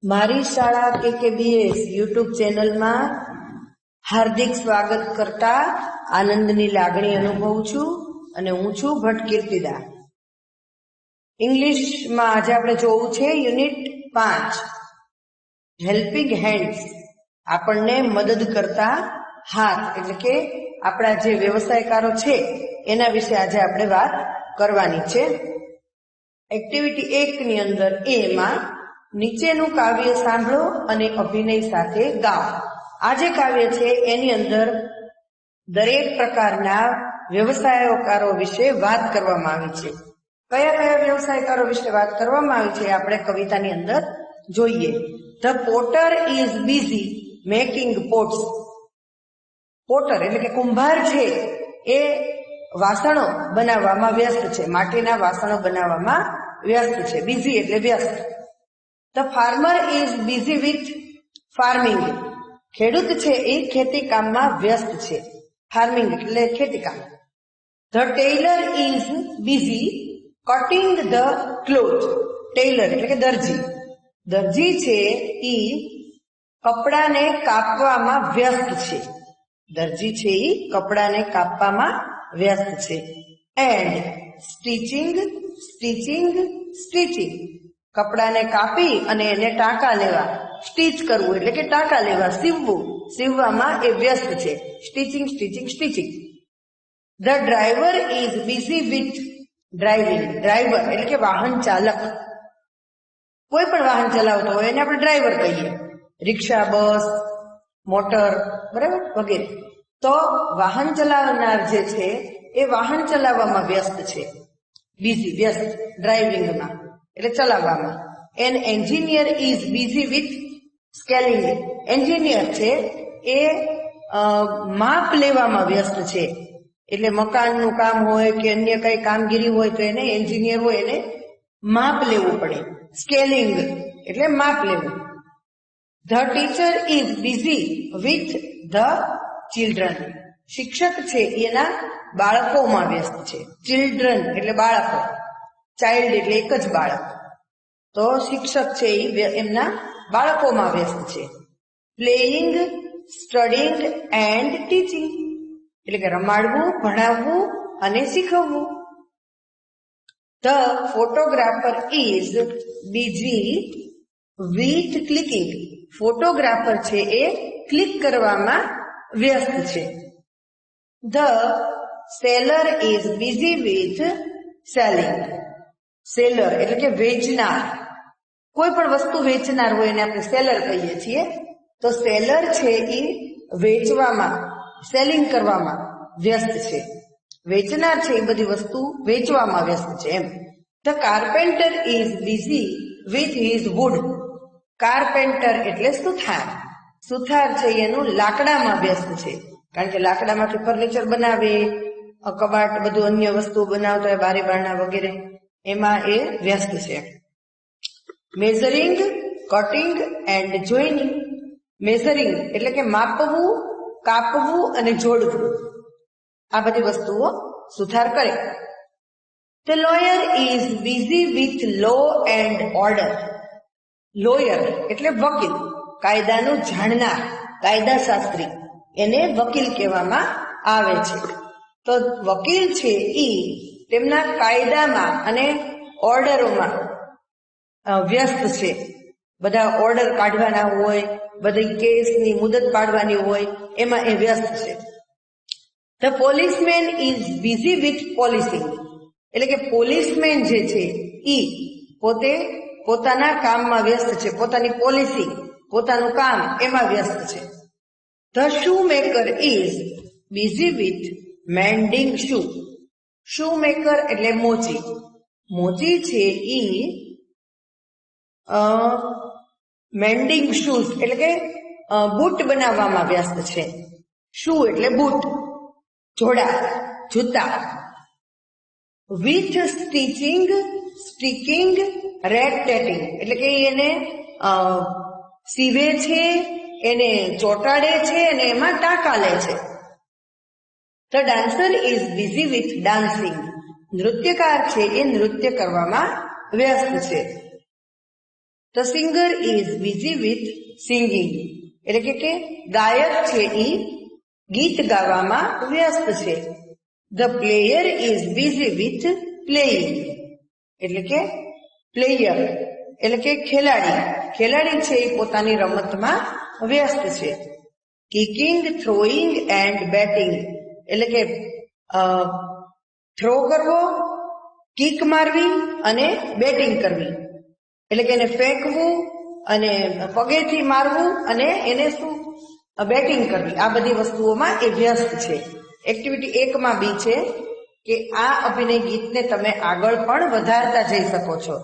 મારી શાળા KKBS YouTube ચેનલમાં હાર્દિક સ્વાગત કરતા આનંદની લાગણી અનુભવું છું અને હું છું ભટ્ટ કીર્તિદા. ઇંગ્લિશમાં આજે આપણે જોવું છે યુનિટ 5 હેલ્પિંગ હેન્ડ્સ. આપણને મદદ કરતા હાથ એટલે કે આપણા જે વ્યવસાયકારો છે એના વિશે આજે આપણે વાત કરવાની છે. એક્ટિવિટી 1 ની અંદર એમાં નીચેનું કાવ્ય સાંભળો અને અભિનય સાથે ગાઓ. આ જે કાવ્ય છે એની અંદર દરેક પ્રકારના વ્યવસાયકારો વિશે વાત કરવામાં આવી છે. કયા કયા વ્યવસાયકારો વિશે વાત કરવામાં આવી છે આપણે કવિતાની અંદર જોઈએ. The potter is busy making pots. Potter એટલે કે કુંભાર છે એ વાસણો બનાવવામાં વ્યસ્ત છે, માટીના વાસણો બનાવવામાં વ્યસ્ત છે. બિઝી એટલે વ્યસ્ત. The farmer is busy with farming. ખેડૂત છે એ ખેતી કામમાં વ્યસ્ત છે. ફાર્મિંગ એટલે ખેતી કામ. The tailor is busy cutting the cloth. Tailor એટલે કે દરજી. દરજી છે એ કપડાને કાપવામાં વ્યસ્ત છે. દરજી છે એ કપડાને કાપવામાં વ્યસ્ત છે. And stitching stitching stitching. કપડાને કાપી અને એને ટાંકા લેવા, સ્ટીચ કરવું એટલે કે ટાંકા લેવા, સીવવું, સીવવામાં એ વ્યસ્ત છે. Stitching stitching stitching. The driver is busy with driving. Driver એટલે કે વાહન ચાલક. કોઈ પણ વાહન ચલાવતો હોય એને આપણે ડ્રાઈવર કહીએ. રિક્ષા, બસ, મોટર, બરાબર, વગેરે. તો વાહન ચલાવનાર જે છે એ વાહન ચલાવવામાં વ્યસ્ત છે. બિઝી વ્યસ્ત, ડ્રાઇવિંગમાં એટલે ચલાવવામાં. N engineer is busy with scaling. Engineer છે એ માપ લેવામાં વ્યસ્ત છે. એટલે મકાનનું કામ હોય કે અન્ય કઈ કામગીરી હોય તો એને એન્જિનિયર હોય એને માપ લેવું પડે. સ્કેલિંગ એટલે માપ લેવું. The teacher is busy with the children. શિક્ષક છે એના બાળકોમાં વ્યસ્ત છે. ચિલ્ડ્રન એટલે બાળકો, ચાઇલ્ડ એટલે એક જ બાળક. તો શિક્ષક છે એ એમના બાળકોમાં વ્યસ્ત છે. પ્લેઇંગ સ્ટડીંગ એન્ડ ટીચિંગ એટલે કે રમાડવું, ભણાવવું અને શીખવવું. The photographer is busy with clicking. Photographer છે એ ક્લિક કરવામાં વ્યસ્ત છે. The seller is busy with selling. Seller એટલે કે વેચનાર. કોઈ પણ વસ્તુ વેચનાર હોય એને આપણે સેલર કહીએ છીએ. તો સેલર છે એ વેચવામાં, સેલિંગ કરવામાં વ્યસ્ત છે. વેચનાર છે એ બધી વસ્તુ વેચવામાં વ્યસ્ત છે એમ. The carpenter is busy with his wood. Carpenter એટલે સુથાર. સુથાર છે એનું લાકડામાં વ્યસ્ત છે. કારણ કે લાકડામાંથી ફર્નિચર બનાવે, કબાટ, બધું અન્ય વસ્તુઓ બનાવતા હોય, બારી બારણા વગેરે, એમાં એ વ્યસ્ત છે. Measuring cutting and joining. Measuring એટલે કે માપવું, કાપવું અને જોડવું. આ બધી વસ્તુઓ સુથાર કરે. The lawyer is busy with law and order. Lawyer એટલે વકીલ, કાયદાનું જાણનાર, કાયદાશાસ્ત્રી, એને વકીલ કહેવામાં આવે છે. તો વકીલ છે એ તેમના કાયદામાં અને ઓર્ડરોમાં વ્યસ્ત છે. બધા ઓર્ડર કાઢવાના હોય, બધી કેસની મુદત પાડવાની હોય, એમાં એ વ્યસ્ત છે. The policeman is busy with polishing. એટલે કે પોલીસમેન જે છે એ પોતે પોતાના કામમાં વ્યસ્ત છે. પોતાની પોલિસી, પોતાનું કામ એમાં વ્યસ્ત છે. The shoemaker is busy with mending shoe. Shoe maker એટલે મોચી. મોચી છે એ મેન્ડિંગ શૂઝ એટલે કે બૂટ બનાવવામાં વ્યસ્ત છે. શૂ એટલે બૂટ, જોડા, જૂતા. વિથ સ્ટીચિંગ સ્ટીકિંગ રેટ-ટેટિંગ એટલે કે એને સીવે છે, એને ચોંટાડે છે અને એમાં ટાંકા લે છે. The dancer is busy with dancing. નૃત્યકાર છે એ નૃત્ય કરવામાં વ્યસ્ત છે. The singer is busy with singing, એટલે કે ગાયક છે એ ગીત ગાવામાં વ્યસ્ત છે. The player is busy with playing, એટલે કે પ્લેયર એટલે કે ખેલાડી છે એ પોતાની રમતમાં વ્યસ્ત છે. કિકિંગ, થ્રોઈંગ એન્ડ બેટિંગ, એટલે કે થ્રો કરવો, કિક મારવી અને બેટિંગ કરવી, એટલે કે એને ફેંકવું અને પગેથી મારવું અને એને બેટિંગ કરવી. આ બધી વસ્તુઓમાં એ વ્યસ્ત છે. એક્ટિવિટી 1 માં બી છે કે આ અભિનય ગીતને તમે આગળ પણ વધારતા જઈ શકો છો.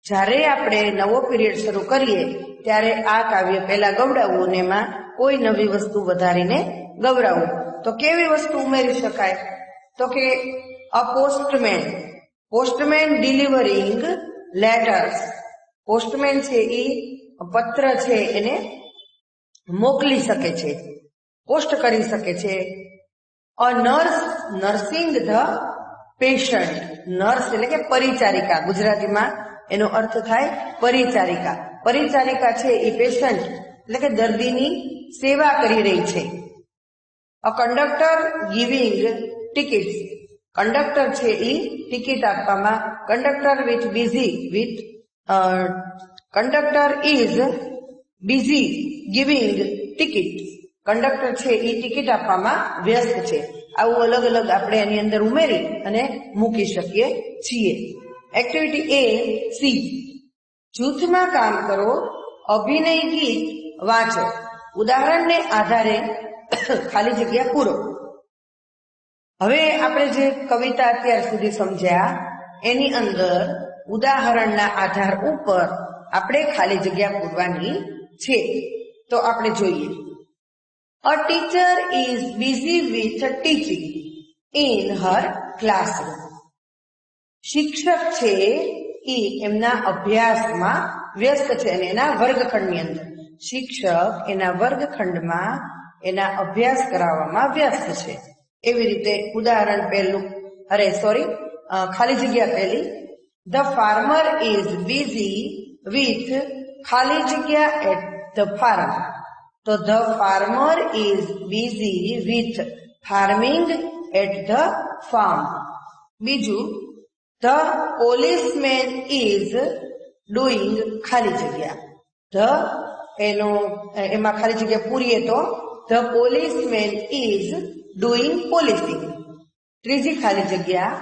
જ્યારે આપણે નવો પીરિયડ શરૂ કરીએ ત્યારે આ કાવ્ય પહેલા ગવડાવવું અને એમાં કોઈ નવી વસ્તુ વધારીને ગવડાવવું. તો કેવી વસ્તુ ઉમેરી શકાય? તો કે a postman delivering letters, postman છે એ પત્ર છે એને મોકલી શકે છે, પોસ્ટ કરી શકે છે. A nurse nursing the patient, nurse એટલે કે પરિચારિકા, ગુજરાતીમાં એનો અર્થ થાય પરિચારિકા. પરિચારિકા છે એ પેશન્ટ એટલે કે દર્દીની સેવા કરી રહી છે. A conductor giving tickets, conductor છે એ ટિકિટ આપવામાં, conductor is busy giving ticket, conductor છે એ ટિકિટ આપવામાં વ્યસ્ત છે. આવું અલગ અલગ આપણે એની અંદર ઉમેરી અને મૂકી શકીએ છીએ. એક્ટિવિટી A C, જૂથમાં કામ કરો, અભિનય ગીત વાંચો, ઉદાહરણને આધારે ખાલી જગ્યા પૂરો. હવે આપણે જે કવિતા અત્યાર સુધી સમજ્યા એની અંદર ઉદાહરણના આધાર ઉપર આપણે ખાલી જગ્યા પૂરવાની છે. તો આપણે જોઈએ. A teacher is busy with teaching in her classroom, શિક્ષક છે એ એમના અભ્યાસમાં વ્યસ્ત છે અને એના વર્ગખંડની અંદર, શિક્ષક એના વર્ગખંડમાં એના અભ્યાસ કરાવવામાં વ્યસ્ત છે. એવી રીતે ઉદાહરણ પહેલું, ખાલી જગ્યા પહેલી, the farmer is busy with ખાલી જગ્યા એટ ધ ફાર્મ. તો the farmer is busy with farming at the farm. બીજું, ધ પોલીસમેન ઇઝ ડુઈંગ ખાલી જગ્યા, એમાં ખાલી જગ્યા પૂરીએ તો the policeman is doing policing. ત્રીજી ખાલી જગ્યા,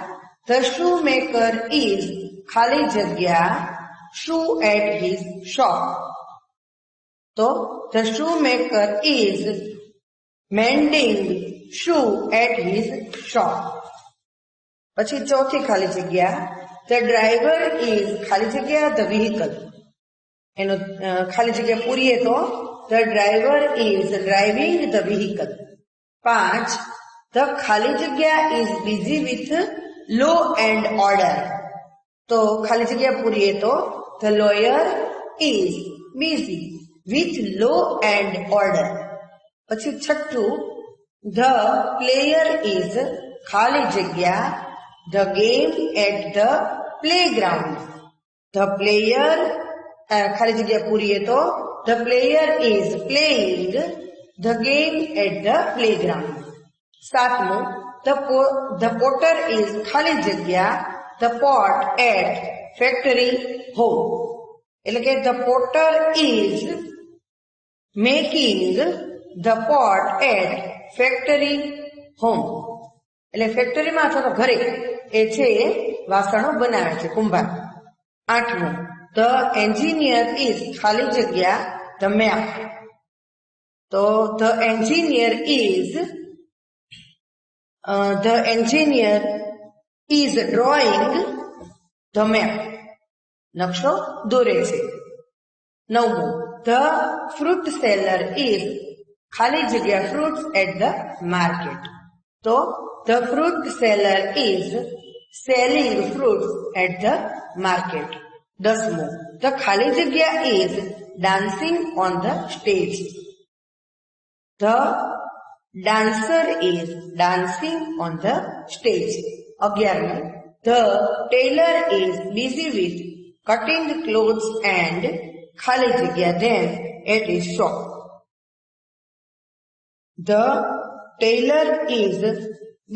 ધ શૂ મેકર ઇઝ ખાલી જગ્યા શૂ એટ હિઝ શોપ. તો the shoemaker is mending shoe at his shop. પછી ચોથી ખાલી જગ્યા, ધ ડ્રાઈવર ઇઝ ખાલી જગ્યા ધ વ્હીકલ, એનો ખાલી જગ્યા પૂરીએ તો the driver is driving the vehicle. 5, the ખાલી જગ્યા is busy with law and order. તો ખાલી જગ્યા પૂરીએ તો the lawyer is busy with law and order. પછી છઠ્ઠું, ધ પ્લેયર ઇઝ ખાલી જગ્યા the game at the playground. The player ખાલી જગ્યા પૂરીએ તો the player is playing the game at the playground. 7મું, ધ પોટર ઇઝ ખાલી જગ્યા the pot at factory home. એટલે કે the potter is making the pot at factory home. એટલે ફેક્ટરીમાં અથવા તો ઘરે એ છે વાસણો બનાવે છે, કુંભાર. 8મું, ધ એન્જિનિયર ઇઝ ખાલી જગ્યા ધ મેપ. તો the engineer is drawing the map, નકશો દોરે છે. 9મું, ધ ફ્રૂટ સેલર ઇઝ ખાલી જગ્યા ફ્રૂટ્સ એટ ધ માર્કેટ. તો the fruit seller is selling fruits at the market. 10મું, ધ ખાલી જગ્યા is dancing on the stage. The dancer is dancing on the stage. 11મું, the tailor is busy with cutting clothes and ખાલી જગ્યા then at his shop. The tailor is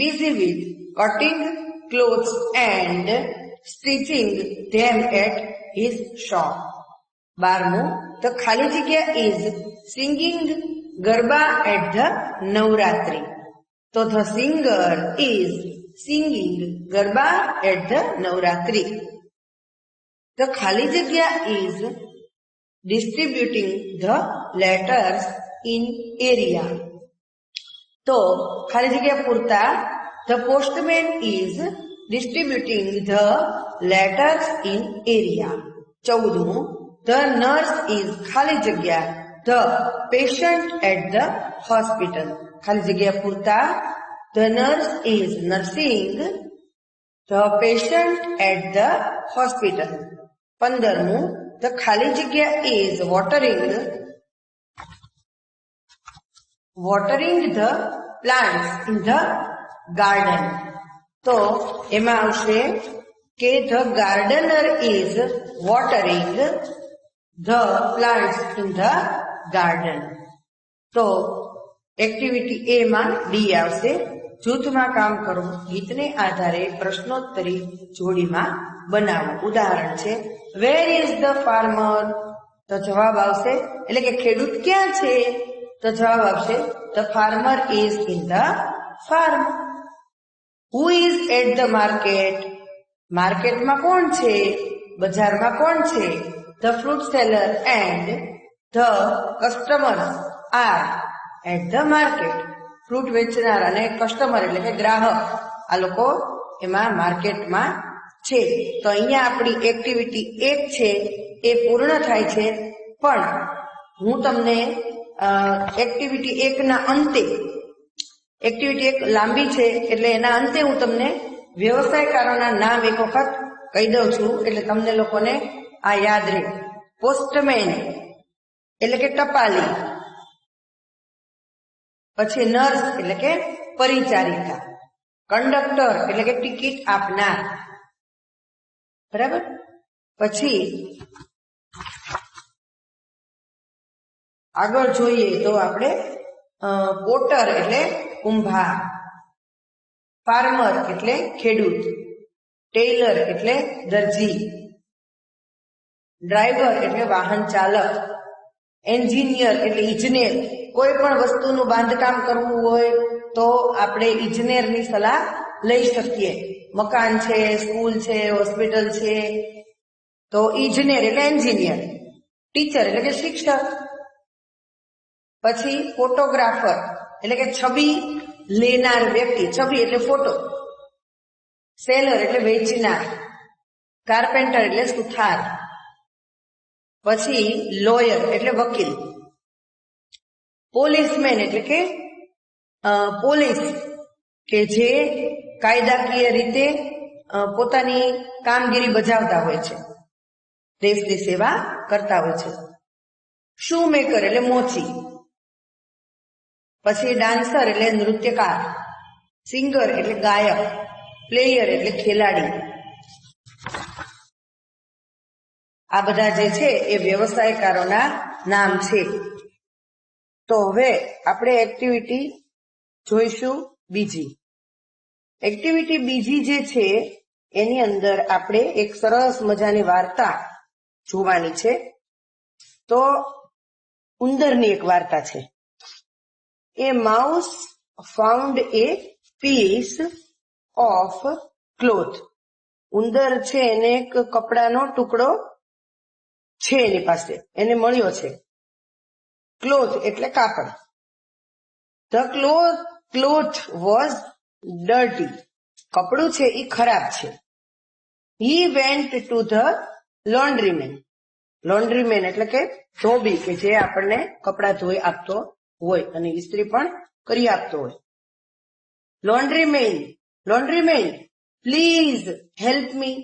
busy with cutting clothes and stitching them at his shop. 12. The ખાલી જગ્યા is singing Garba at the Navratri. So the singer is singing Garba at the Navratri. The ખાલી જગ્યા is distributing the letters in area. તો ખાલી જગ્યા પૂરતા the postman is distributing the letters in area. 14. The nurse is ખાલી જગ્યા the patient at the hospital. ખાલી જગ્યા પૂરતા the nurse is nursing the patient at the hospital. 15. The ખાલી જગ્યા is watering the plants in the garden. તો એમાં આવશે કે the gardener is watering the plants in the garden. તો એક્ટિવિટી એ માં ડી આવશે. જૂથમાં કામ કરવું, ગીતને આધારે પ્રશ્નોત્તરી જોડીમાં બનાવો. ઉદાહરણ છે વેર ઇઝ ધ ફાર્મર? તો જવાબ આવશે એટલે કે ખેડૂત ક્યાં છે? તો જવાબ આવશે the farmer is in the farm. Who is at the market? માર્કેટમાં કોણ છે? બજારમાં કોણ છે? The fruit seller and the customers are at the market. Fruit વેચનાર અને કસ્ટમર એટલે કે ગ્રાહક આ લોકો એમાં માર્કેટમાં છે. તો અહીંયા આપણી એક્ટિવિટી 1 છે એ પૂર્ણ થાય છે. પણ હું તમને એક્ટિવિટી 1 ના અંતે, એક્ટિવિટી 1 લાંબી છે એટલે એના અંતે હું તમને વ્યવસાયકારોના નામ એક વખત કહી દઉં છું એટલે તમને લોકોને આ યાદ રહે. પોસ્ટમેન એટલે કે ટપાલી, પછી નર્સ એટલે કે પરિચારિકા, કંડક્ટર એટલે કે ટિકિટ આપનાર, બરાબર. પછી આગળ જોઈએ તો આપણે પોટર એટલે કુંભાર, ફાર્મર એટલે ખેડૂત, ટેલર એટલે દરજી, ડ્રાઈવર એટલે વાહન ચાલક, એન્જિનિયર એટલે ઇજનેર. કોઈ પણ વસ્તુનું બાંધકામ કરવું હોય તો આપણે ઇજનેરની સલાહ લઈ શકીએ. મકાન છે, સ્કૂલ છે, હોસ્પિટલ છે, તો ઇજનેર એટલે એન્જિનિયર. ટીચર એટલે કે શિક્ષક. પછી ફોટોગ્રાફર એટલે કે છબી લેનાર વ્યક્તિ, છબી એટલે ફોટો. સેલર એટલે વેચનાર. કાર્પેન્ટર એટલે સુથાર. પછી લોયર એટલે વકીલ. પોલીસમેન એટલે કે પોલીસ કે જે કાયદાકીય રીતે પોતાની કામગીરી બજાવતા હોય છે, દેશની સેવા કરતા હોય છે. શૂ મેકર એટલે મોચી. પછી ડાન્સર એટલે નૃત્યકાર. સિંગર એટલે ગાયક. પ્લેયર એટલે ખેલાડી. આ બધા જે છે એ વ્યવસાયકારોના નામ છે. તો હવે આપણે એક્ટિવિટી જોઈશું બીજી. એક્ટિવિટી બીજી જે છે એની અંદર આપણે એક સરસ મજાની વાર્તા જોવાની છે. તો ઉંદરની એક વાર્તા છે. A mouse found a piece of cloth. ઉંદર છે એને એક કપડાનો ટુકડો છે એની પાસે, એને મળ્યો છે. ક્લોથ એટલે કાપડ. The cloth was dirty. કપડું છે એ ખરાબ છે. He went to the laundryman. Laundryman એટલે કે ધોબી કે જે આપણને કપડા ધોઈ આપતો હોય અને ઇસ્ત્રી પણ કરી આપતો હોય. લોન્ડ્રીમેન પ્લીઝ હેલ્પ મી.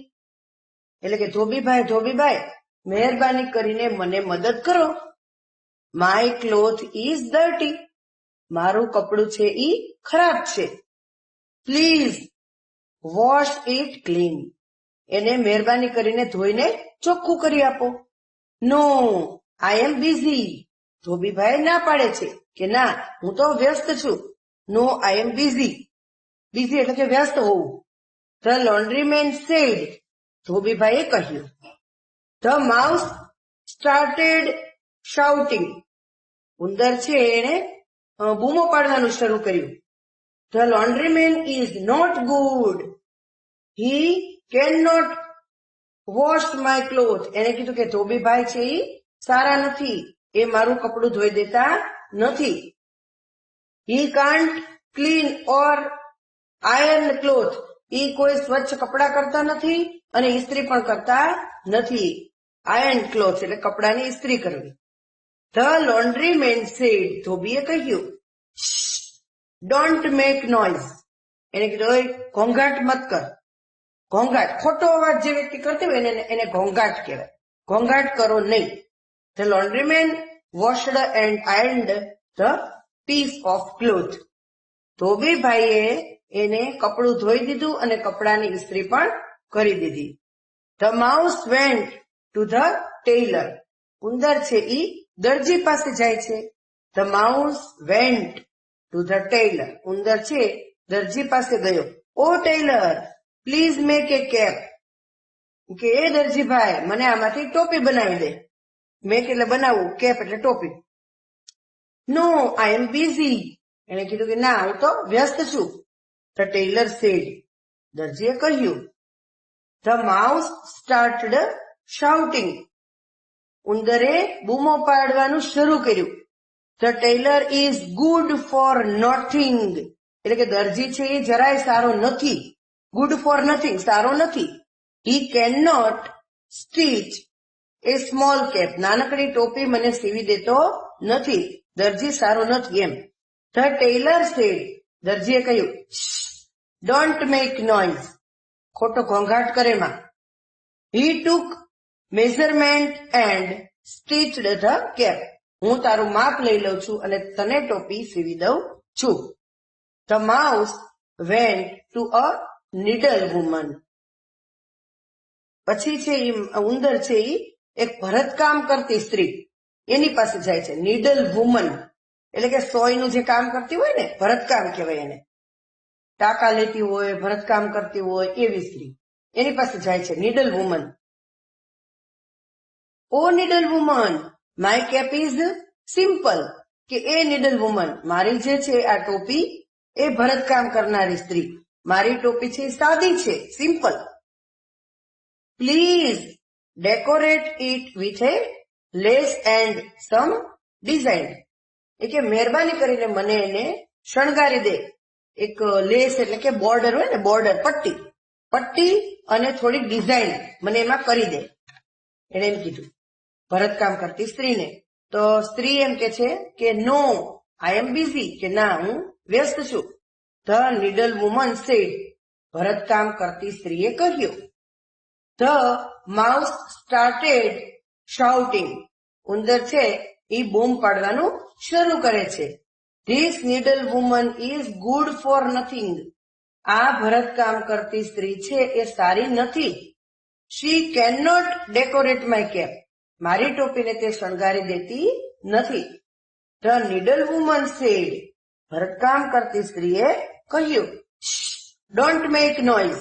એટલે કે ધોબીભાઈ મહેરબાની કરીને મને મદદ કરો. My cloth is dirty. મારું કપડું છે ઈ ખરાબ છે. Please wash it clean. એને મહેરબાની કરીને ધોઈને ચોખ્ખું કરી આપો. નો આઈ એમ બિઝી. ધોબીભાઈ ના પાડે છે કે ના હું તો વ્યસ્ત છું. No I M busy. Busy એટલે કે વ્યસ્ત હોવું. The લોન્ડ્રીમેન said. ધોબીભાઈએ કહ્યું. The mouse started shouting. ઉંદર છે એને બૂમો પાડવાનું શરૂ કર્યું. The laundryman is not good. He can not wash my cloth. એને કીધું કે ધોબીભાઈ છે એ સારા નથી, એ મારું કપડું ધોઈ દેતા નથી. He can't clean or iron cloth. એ કોઈ સ્વચ્છ કપડા કરતા નથી અને ઇસ્ત્રી પણ કરતા નથી. આયર્ન ક્લોથ એટલે કપડાની ઇસ્ત્રી કરવી. The લોન્ડ્રીમેન sad. ધોબીએ કહ્યું. Don't make noise. એને કીધું ઓય ઘોંઘાટ મત કર. ઘોંઘાટ ખોટો અવાજ જે વ્યક્તિ કરતી હોય એને ઘોંઘાટ કહેવાય. ઘોંઘાટ કરો નહીં. The laundryman washed and ironed the piece of cloth. ધોબીભાઈએ એને કપડું ધોઈ દીધું અને કપડાની ઇસ્ત્રી પણ કરી દીધી. The mouse went to the tailor. ઉંદર છે ઈ દરજી પાસે જાય છે. The mouse went to the tailor. ઉંદર છે દરજી પાસે ગયો. Oh tailor please make a cap. કે એ દરજીભાઈ મને આમાંથી ટોપી બનાવી દે. મેક એટલે બનાવવું, કેપ એટલે ટોપી. નો આઈ એમ બિઝી. એને કીધું કે ના હું તો વ્યસ્ત છું. The tailor said. દરજીએ કહ્યું. The mouse started shouting. ઉંદરે બૂમો પાડવાનું શરૂ કર્યું. The tailor is good for nothing. એટલે કે દરજી છે એ જરાય સારો નથી. ગુડ ફોર નથિંગ સારો નથી. He can not stitch a small cap. નાનકડી ટોપી મને સીવી દેતો નથી. દરજી સારો નથી એમ. The tailor said. દરજીએ કહ્યું. Don't make noise. ખોટો ઘોંઘાટ કરે માં. He took measurement and stitched the cap. હું તારું માપ લઈ લઉં છું અને તને ટોપી સીવી દઉં છું. The mouse went to a needle woman. પછી છે ઉંદર છે એ એક ભરતકામ કરતી સ્ત્રી એની પાસે જાય છે. નીડલ વુમન એટલે કે સોયનું જે કામ કરતી હોય ને ભરતકામ કહેવાય એને. ટાંકા લેતી હોય, ભરતકામ કરતી હોય એવી સ્ત્રી એની પાસે જાય છે. Needle woman. O needle woman my cap is simple. કે એ નીડલ વુમન મારી જે છે આ ટોપી એ ભરતકામ કરનારી સ્ત્રી મારી ટોપી છે સાદી છે, simple. Please decorate it with a lace and some design. એ કે મહેરબાની કરીને મને એને શણગારી દે. એક લેસ એટલે કે બોર્ડર હોય ને, બોર્ડર પટ્ટી અને થોડીક ડિઝાઇન મને એમાં કરી દે. એને એમ કીધું ભરતકામ કરતી સ્ત્રીને. તો સ્ત્રી એમ કે છે કે નો આઈ એમ બિઝી. કે ના હું વ્યસ્ત છું. The needle woman said. ભરતકામ કરતી સ્ત્રીએ કહ્યું. The mouse started shouting. ઉંદર છે એ બૂમ પાડવાનું શરૂ કરે છે. This needle woman is good for nothing. આ ભરતકામ કરતી સ્ત્રી છે એ સારી નથી. She can not decorate my cap. મારી ટોપીને તે શણગારી દેતી નથી. The needle woman said. ભરતકામ કરતી સ્ત્રીએ કહ્યું. Don't make noise.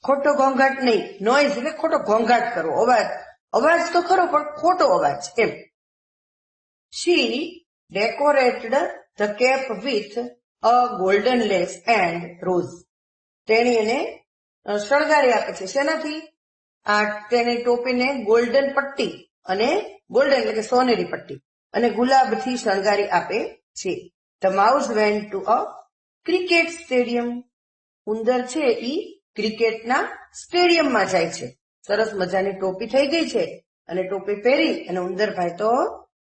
ખોટો ઘોંઘાટ નહીં. નોઇઝ એટલે ખોટો ઘોંઘાટ કરવો, અવાજ તો ખરો પણ ખોટો અવાજ એમ. She decorated the cap with a golden lace and rose. તેણી એને શણગારી આપે છે. શેનાથી? તેની ટોપીને ગોલ્ડન પટ્ટી અને ગોલ્ડન એટલે કે સોનેરી પટ્ટી અને ગુલાબથી શણગારી આપે છે. The mouse went to a cricket stadium. ઉંદર છે ઈ ક્રિકેટના સ્ટેડિયમમાં જાય છે. સરસ મજાની ટોપી થઈ ગઈ છે અને ટોપી પહેરી અને ઉંદરભાઈ તો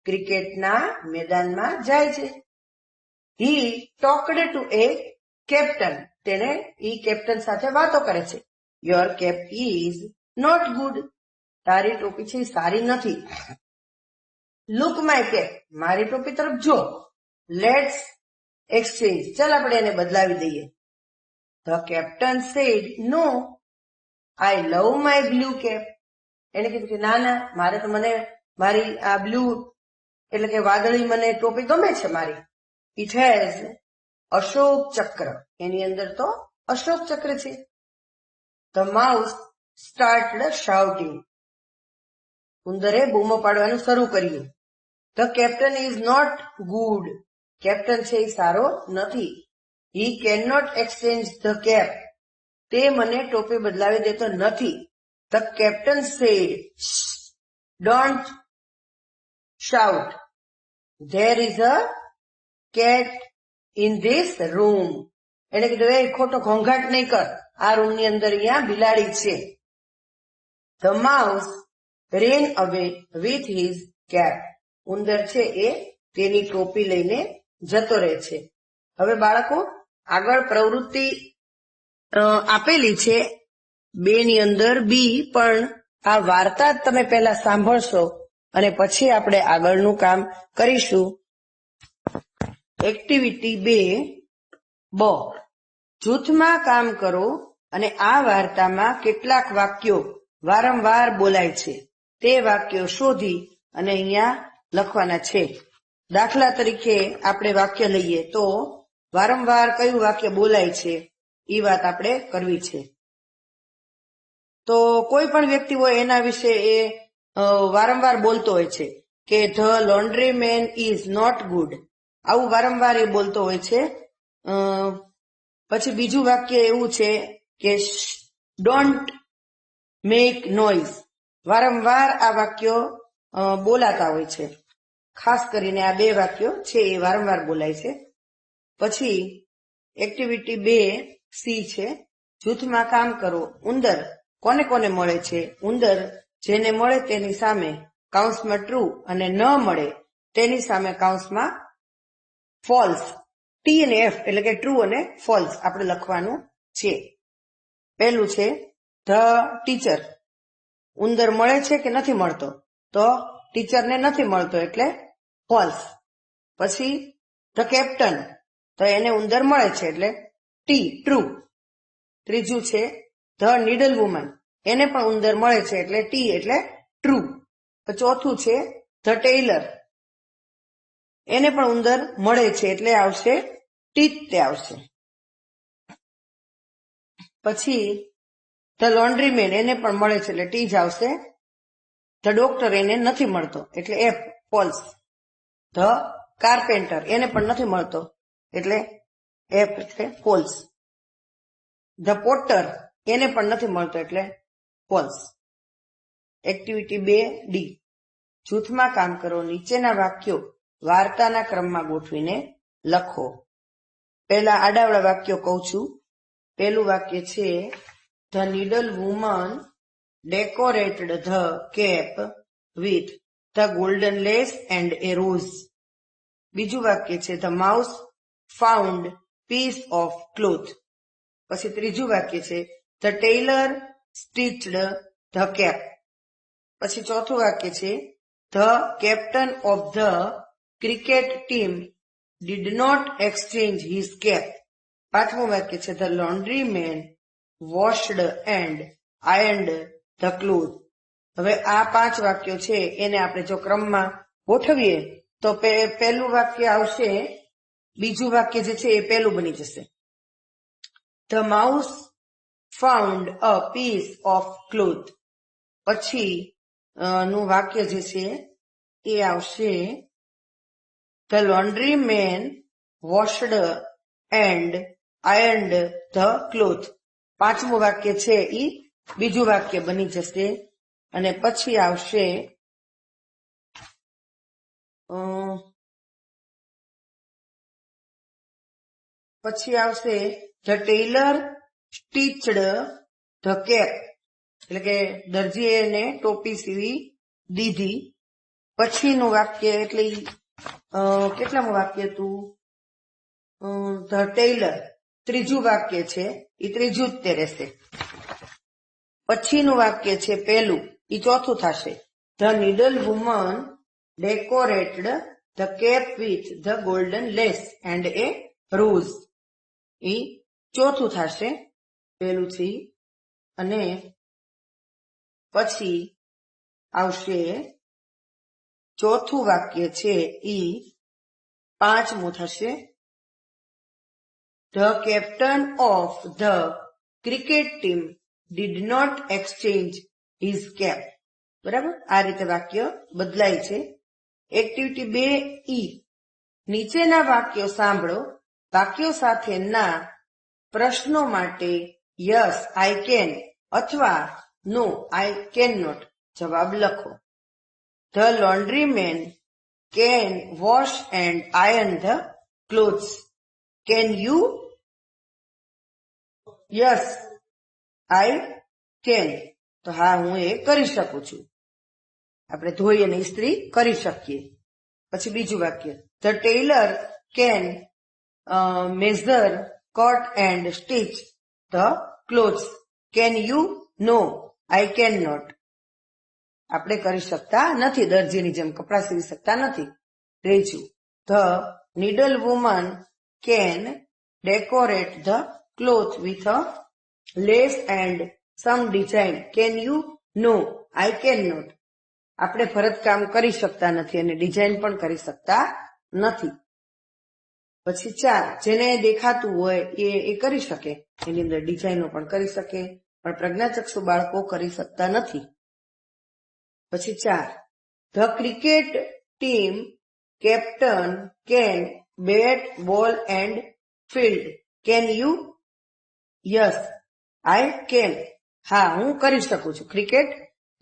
ક્રિકેટના મેદાનમાં જાય છે. He talked to a captain. તેને ઈ કેપ્ટન સાથે વાતો કરે છે. Your cap is not good. તારી ટોપી છે સારી નથી. Look my cap. મારી ટોપી તરફ જો. Let's exchange. ચાલ આપણે એને બદલાવી દઈએ. The captain said no I love my blue cap. એને કીધું કે ના ના, મારે તો મને મારી આ બ્લુ એટલે કે વાદળી મને ટોપી ગમે છે મારી. ઇટ હેઝ અશોક ચક્ર, એની અંદર તો અશોક ચક્ર છે. ધ માઉસ સ્ટાર્ટેડ શાઉટિંગ, ઉંદરે બૂમો પાડવાનું શરૂ કર્યું. The captain is not good, captain છે એ સારો નથી. He can not exchange the cap, તે મને ટોપી બદલાવી દેતો નથી. The captain said, don't shout, there is a cat in this room. એને કીધું એ ખોટો ઘોંઘાટ નહીં કર, આ રૂમની અંદર અહીંયા બિલાડી છે. ધ માઉસ રેન અવે વિથ હિઝ કેપ, ઉંદર છે એ તેની ટોપી લઈને જતો રહે છે. હવે બાળકો આગળ પ્રવૃત્તિ આપેલી છે 2 ની અંદર બી, પણ આ વાર્તા જ તમે પહેલા સાંભળશો અને પછી આપણે આગળનું કામ કરીશું. એક્ટિવિટી 2 બ, જૂથમાં કામ કરો અને આ વાર્તામાં કેટલાક વાક્યો વારંવાર બોલાય છે તે વાક્યો શોધી અને અહીંયા લખવાના છે. દાખલા તરીકે આપણે વાક્ય લઈએ તો વારંવાર કયું વાક્ય બોલાય છે એ વાત આપણે કરવી છે. તો કોઈ પણ વ્યક્તિ હોય એના વિશે એ વારંવાર બોલતો હોય છે કે the laundry man is not good, આવું વારંવાર એ બોલતો હોય છે. પછી બીજું વાક્ય એવું છે કે ડોન્ટ મેક નોઇઝ, વારંવાર આ વાક્યો બોલાતા હોય છે. ખાસ કરીને આ 2 વાક્યો છે એ વારંવાર બોલાય છે. પછી એક્ટિવિટી 2 સી છે, જૂથમાં કામ કરો. ઉંદર કોને કોને મળે છે? ઉંદર જેને મળે તેની સામે કૌંસમાં ટ્રુ અને ન મળે તેની સામે કૌંસમાં ફોલ્સ, ટી અને એફ એટલે કે ટ્રુ અને ફોલ્સ આપણે લખવાનું છે. પહેલું છે ધ ટીચર, ઉંદર મળે છે કે નથી મળતો? તો ટીચરને નથી મળતો એટલે ફોલ્સ. પછી ધ કેપ્ટન, તો એને ઉંદર મળે છે એટલે ટી, ટ્રુ. ત્રીજું છે ધ નીડલ વુમન, એને પણ ઉંદર મળે છે એટલે ટી એટલે ટ્રુ. ચોથું છે ધ ટેલર, એને પણ ઉંદર મળે છે એટલે આવશે ટીથ, તે આવશે. પછી ધ લોન્ડ્રી મેન, એને પણ મળે છે એટલે ટી જ આવશે. ધ ડોક્ટર, એને નથી મળતો એટલે એફ, ફોલ્સ. ધ કાર્પેન્ટર, એને પણ નથી મળતો એટલે એફ એટલે ફોલ્સ. ધ પોટર, એને પણ નથી મળતો એટલે ફોલ્સ. એક્ટિવિટી 2 ડી, જૂથમાં કામ કરો. નીચેના વાક્યો વાર્તાના ક્રમમાં ગોઠવીને લખો. પહેલા આડાવડા વાક્યો કહું છું. પહેલું વાક્ય છે the needle woman decorated the cap with the golden lace and a rose. બીજું વાક્ય છે the mouse found piece of cloth. પછી ત્રીજું વાક્ય છે the tailor stitched the cap. પછી ચોથું વાક્ય છે the captain of the cricket team did not exchange his cap. પાંચમું વાક્ય છે the laundry man washed and ironed the cloth. હવે આ 5 વાક્યો છે એને આપણે જો ક્રમમાં ગોઠવીએ તો પહેલું વાક્ય આવશે, બીજું વાક્ય જે છે એ પહેલું બની જશે. The mouse found a piece of cloth. પછી નું વાક્ય જે છે એ આવશે the laundry man washed and ironed the cloth. પાંચમું વાક્ય છે એ બીજું વાક્ય બની જશે. અને પછી આવશે the tailor stitched the cap, એટલે કે દરજીએ એને ટોપી સીવી દીધી. પછીનું વાક્ય એટલે કેટલામું વાક્ય હતું? ધ ટેલર, ત્રીજું વાક્ય છે એ ત્રીજું જ તે રહેશે. પછીનું વાક્ય છે પહેલું, એ ચોથું થશે. The needle woman decorated the cap with the golden lace and a rose, એ ચોથું થશે પહેલું થી. અને પછી આવશે ચોથું વાક્ય છે ઈ પાંચમું થશે. The captain of the cricket team did not exchange his cap. બરાબર, આ રીતે વાક્ય બદલાય છે. એક્ટિવિટી 2 ઈ નીચેના વાક્યો સાંભળો. વાક્યો સાથેના પ્રશ્નો માટે યસ આઈ કેન અથવા નો આઈ કેન નોટ જવાબ લખો. The laundryman can wash and iron the clothes. Can you? Yes, I can. તો હા, હું એ કરી શકું છું. આપણે ધોઈ અને ઇસ્ત્રી કરી શકીએ. પછી બીજું વાક્ય, The tailor can measure, cut and stitch the clothes. Can you? No, I cannot. આપણે કરી શકતા નથી, દરજીની જેમ કપડા સીવી શકતા નથી. ત્રીજું, The needle woman can decorate the cloth with a lace and some design. Can you? No, I cannot. આપણે ભરતકામ કરી શકતા નથી અને ડિઝાઇન પણ કરી શકતા નથી. પછી 4, જેને દેખાતું હોય એ કરી શકે, એની અંદર ડિઝાઇનો પણ કરી શકે, પણ પ્રજ્ઞાચક્ષુ બાળકો કરી શકતા નથી. પછી 4, The cricket team captain can bat, ball and field. Can you? Yes, I can. હા, હું કરી શકું છું. ક્રિકેટ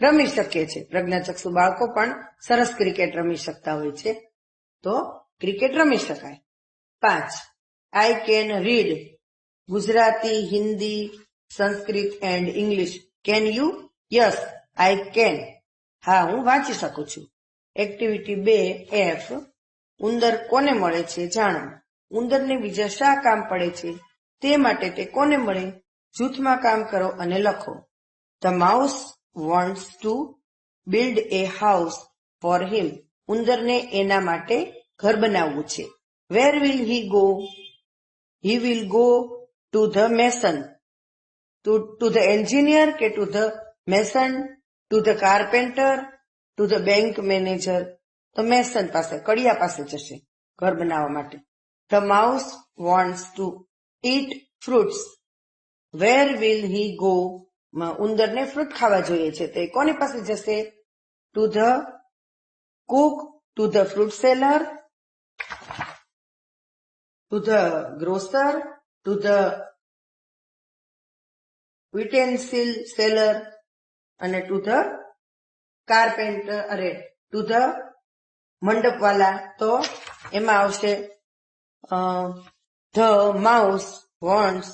રમી શકે છે. પ્રજ્ઞાચક્ષુ બાળકો પણ સરસ ક્રિકેટ રમી શકતા હોય છે, તો ક્રિકેટ રમી શકાય. 5, I can read Gujarati, Hindi, Sanskrit and English. Can you? Yes, I can. હા, હું વાંચી શકું છું. એક્ટિવિટી 2F ઉંદર કોને મળે છે જાણો. ઉંદરને બીજા શા કામ પડે છે તે માટે તે કોને મળે? જૂથમાં કામ કરો અને લખો. The mouse wants to build a house for him. ઉંદરને એના માટે ઘર બનાવવું છે. Where will he go? He will go to the mason. To the engineer કે to the mason, to the carpenter, to the bank manager. તો Mason પાસે, કડિયા પાસે જશે ઘર બનાવવા માટે. The mouse wants to eat fruits. Where will he go? ઉંદરને ફ્રૂટ ખાવા જોઈએ છે, તો એ કોની પાસે જશે? To the cook, to the fruit seller, to the grocer, to the utensil seller અને to the carpenter, to the મંડપવાલા. તો એમાં આવશે the mouse wants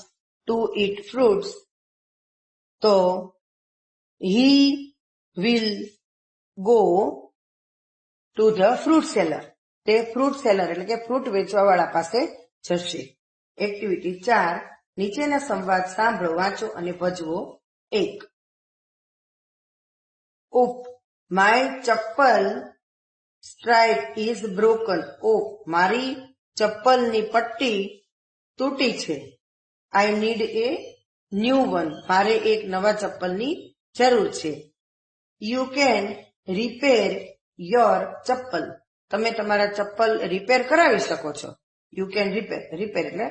to eat fruits. તો he will go to the fruit seller. તે fruit seller એટલે કે fruit વેચવાવાળા પાસે જશે. એક્ટિવિટી 4 નીચેના સંવાદ સાંભળો, વાંચો અને ભજવો. 1, Oop, my ચપ્પલ સ્ટ્રાઇપ ઇઝ બ્રોકન. ઓ, મારી ચપ્પલની પટ્ટી તૂટી છે. I need A new one. મારે એક નવા ચપ્પલની જરૂર છે. યુ કેન રિપેર યોર ચપ્પલ. તમે તમારા ચપ્પલ રિપેર કરાવી શકો છો. યુ કેન રિપેર, રિપેર એટલે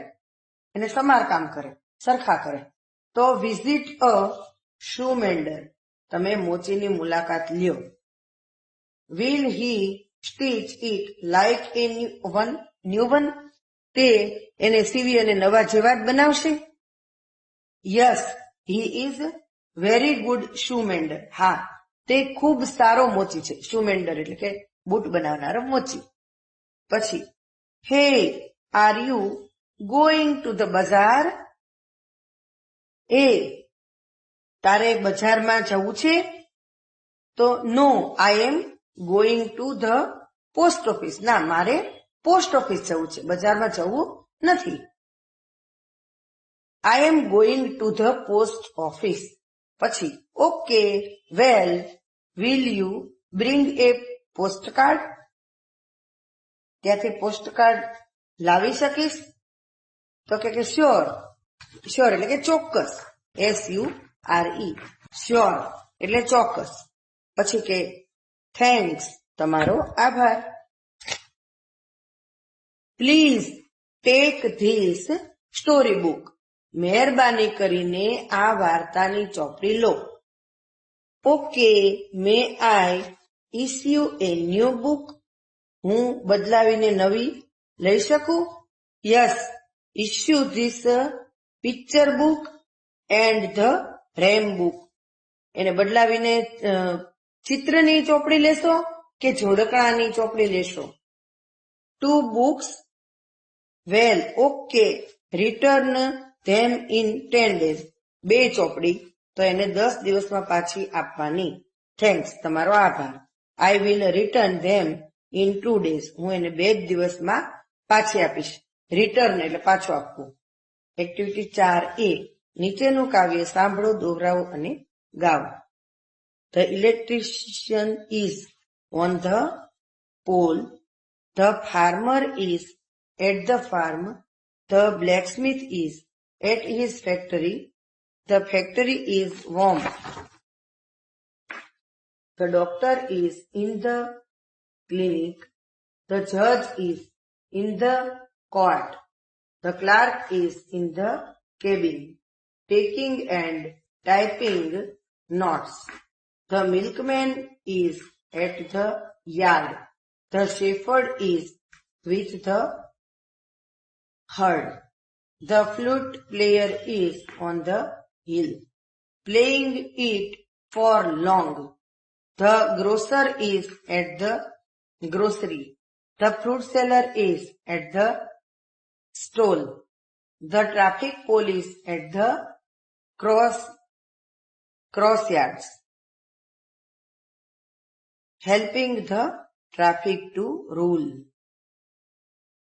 એને સમારકામ કરે, સરખા કરે. તો વિઝિટ અ શૂ મેન્ડર. તમે મોચીની મુલાકાત લ્યો. Will he stitch it like a new one. તે એને સીવી અને નવા જેવા જ બનાવશે. Yes, he is very good shoe mender. હા, તે ખૂબ સારો મોચી છે. શૂ મેન્ડર એટલે કે બૂટ બનાવનારો મોચી. પછી hey, are you going to the bazaar? એ, તારે બજારમાં જવું છે? તો no, I am going to the post office. ના, મારે પોસ્ટ ઓફિસ જવું છે, બજારમાં જવું નથી. I am going to the post office. પછી okay, well, will you bring a postcard? ત્યાંથી પોસ્ટકાર્ડ લાવી શકીશ? તો કે શ્યોર. શ્યોર એટલે કે ચોક્કસ. SURE, શ્યોર એટલે ચોક્કસ. પછી કે થેન્ક્સ, તમારો આભાર. Please take this story book. મહેરબાની કરીને આ વાર્તાની ચોપડી લો. ઓકે, મે આઈ ઇસ્યુ એ ન્યૂ બુક. હું બદલાવીને નવી લઈ શકું? Yes, issue this picture book and the RAM book. એને બદલાવીને ચિત્રની ચોપડી લેશો કે જોડકણાની ચોપડી લેશો? 2 books. Well, okay, return them in 10 days. 2 ચોપડી તો એને 10 દિવસમાં પાછી આપવાની. થેન્ક્સ, તમારો આભાર. I will return them in 2 days. હું એને 2 દિવસમાં પાછી આપીશ. રિટર્ન એટલે પાછું આપવું. Activity 4A. નીચેનું કાવ્ય સાંભળો, દોહરાવો અને ગાઓ. The electrician is on the pole. The farmer is at the farm. The blacksmith is at his factory. The factory is warm. The doctor is in the clinic. The judge is in the court. The clerk is in the cabin, taking and typing notes. The milkman is at the yard. The shepherd is with the herd. The flute player is on the hill, playing it for long. The grocer is at the grocery. The fruit seller is at the stall. The traffic police at the crossroads, helping the traffic to rule.